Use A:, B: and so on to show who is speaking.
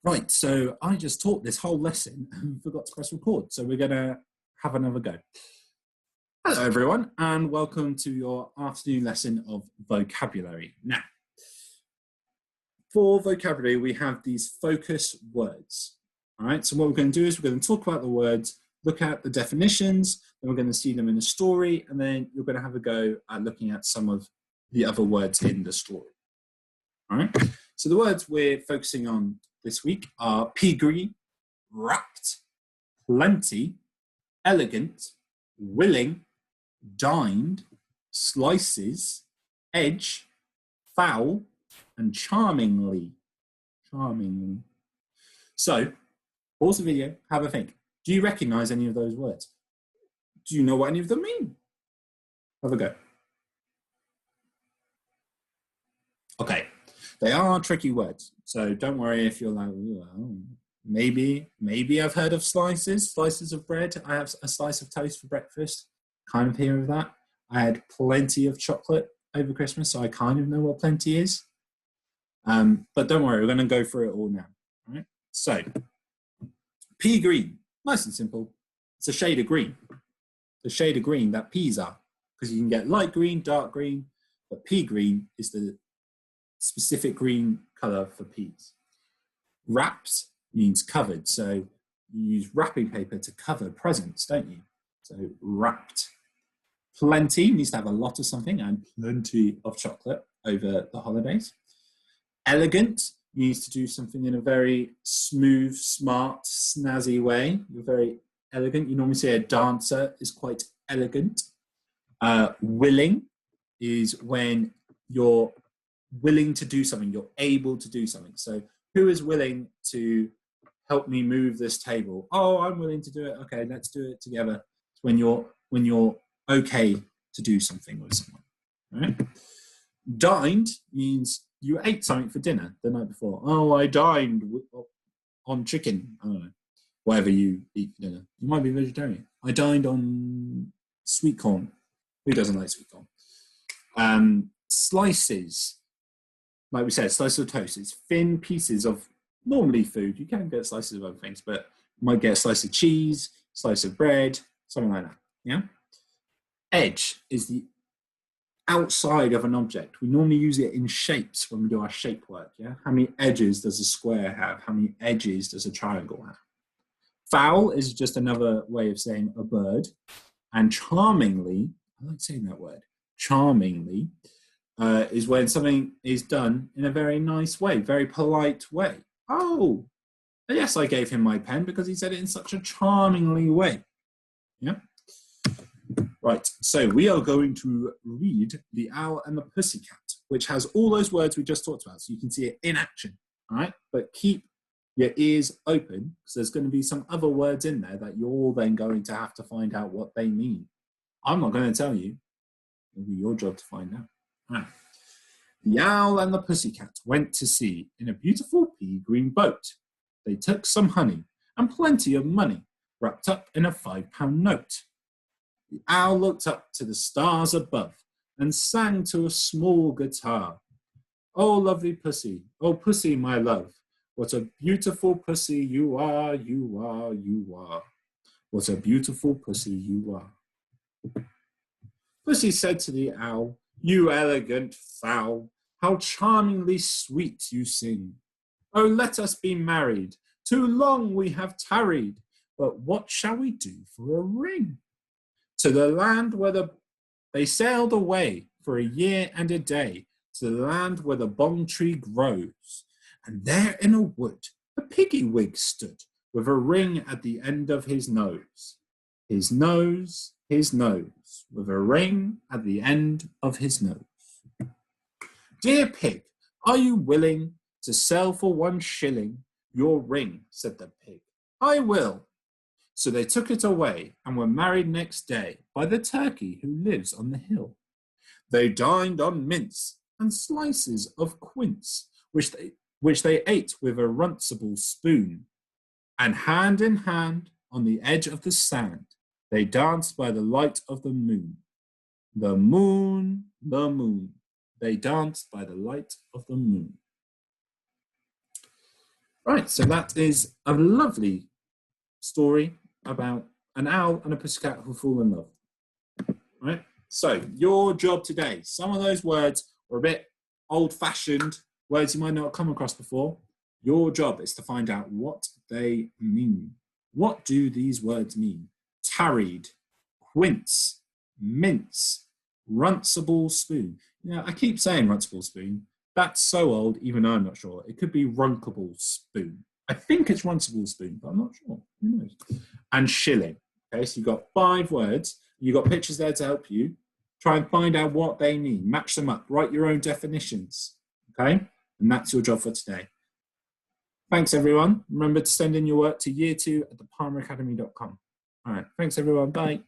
A: Right, so I just taught this whole lesson and forgot to press record, so we're going to have another go. Hello everyone, and welcome to your afternoon lesson of vocabulary. Now, for vocabulary, we have these focus words. All right, so what we're going to do is we're going to talk about the words, look at the definitions, then we're going to see them in a story, and then you're going to have a go at looking at some of the other words in the story. All right, so the words we're focusing on this week are pea-green, wrapped, plenty, elegant, willing, dined, slices, edge, foul, and charmingly. Charmingly. So, pause the video, have a think. Do you recognize any of those words? Do you know what any of them mean? Have a go. Okay, they are tricky words, so don't worry if you're like, well, maybe I've heard of slices of bread. I have a slice of toast for breakfast, kind of hear of that. I had plenty of chocolate over Christmas, so I kind of know what plenty is. But don't worry, we're going to go through it all now. All right? So, pea green, nice and simple. It's a shade of green. The shade of green that peas are, because you can get light green, dark green, but pea green is the specific green color for peas. Wrapped means covered, so you use wrapping paper to cover presents, don't you? So wrapped. Plenty means to have a lot of something and plenty of chocolate over the holidays. Elegant means to do something in a very smooth, smart, snazzy way. You're very elegant. You normally say a dancer is quite elegant. Willing is when you're willing to do something, you're able to do something. So who is willing to help me move this table? Oh, I'm willing to do it. Okay, let's do it together. It's when you're okay to do something with someone. All right? Dined means you ate something for dinner the night before. Oh, I dined on chicken. I don't know. Whatever you eat for dinner. You might be vegetarian. I dined on sweet corn. Who doesn't like sweet corn? Slices. Like we said, slices of toast. It's thin pieces of normally food. You can get slices of other things, but you might get a slice of cheese, slice of bread, something like that. Yeah. Edge is the outside of an object. We normally use it in shapes when we do our shape work. Yeah. How many edges does a square have? How many edges does a triangle have? Fowl is just another way of saying a bird. And charmingly, I like saying that word. Charmingly. Is when something is done in a very nice way, very polite way. Oh, yes, I gave him my pen because he said it in such a charmingly way. Yeah. Right, so we are going to read The Owl and the Pussycat, which has all those words we just talked about, so you can see it in action, all right? But keep your ears open, because there's going to be some other words in there that you're then going to have to find out what they mean. I'm not going to tell you. It'll be your job to find out. Right. The owl and the pussycat went to sea in a beautiful pea-green boat. They took some honey and plenty of money wrapped up in a 5-pound note. The owl looked up to the stars above and sang to a small guitar. Oh, lovely pussy, oh, pussy, my love, what a beautiful pussy you are, you are, you are. What a beautiful pussy you are. Pussy said to the owl, you elegant fowl, how charmingly sweet you sing. Oh, let us be married. Too long we have tarried, but what shall we do for a ring? To the land where they sailed away for a year and a day, to the land where the bong tree grows. And there in a wood, a piggy-wig stood, with a ring at the end of his nose. His nose, with a ring at the end of his nose. Dear pig, are you willing to sell for 1 shilling your ring? Said the pig. I will. So they took it away and were married next day by the turkey who lives on the hill. They dined on mince and slices of quince, which they ate with a runcible spoon. And hand in hand on the edge of the sand, they danced by the light of the moon. The moon, the moon. They danced by the light of the moon. Right, so that is a lovely story about an owl and a pussycat who fall in love. Right, so your job today, some of those words were a bit old-fashioned, words you might not have come across before. Your job is to find out what they mean. What do these words mean? Tarried, quince, mince, runcible spoon. Yeah, I keep saying runcible spoon. That's so old, even though I'm not sure. It could be runkable spoon. I think it's runcible spoon, but I'm not sure. Who knows? And shilling. Okay, so you've got 5 words. You've got pictures there to help you. Try and find out what they mean. Match them up. Write your own definitions. Okay? And that's your job for today. Thanks, everyone. Remember to send in your work to year2@theparmeracademy.com. All right. Thanks, everyone. Bye.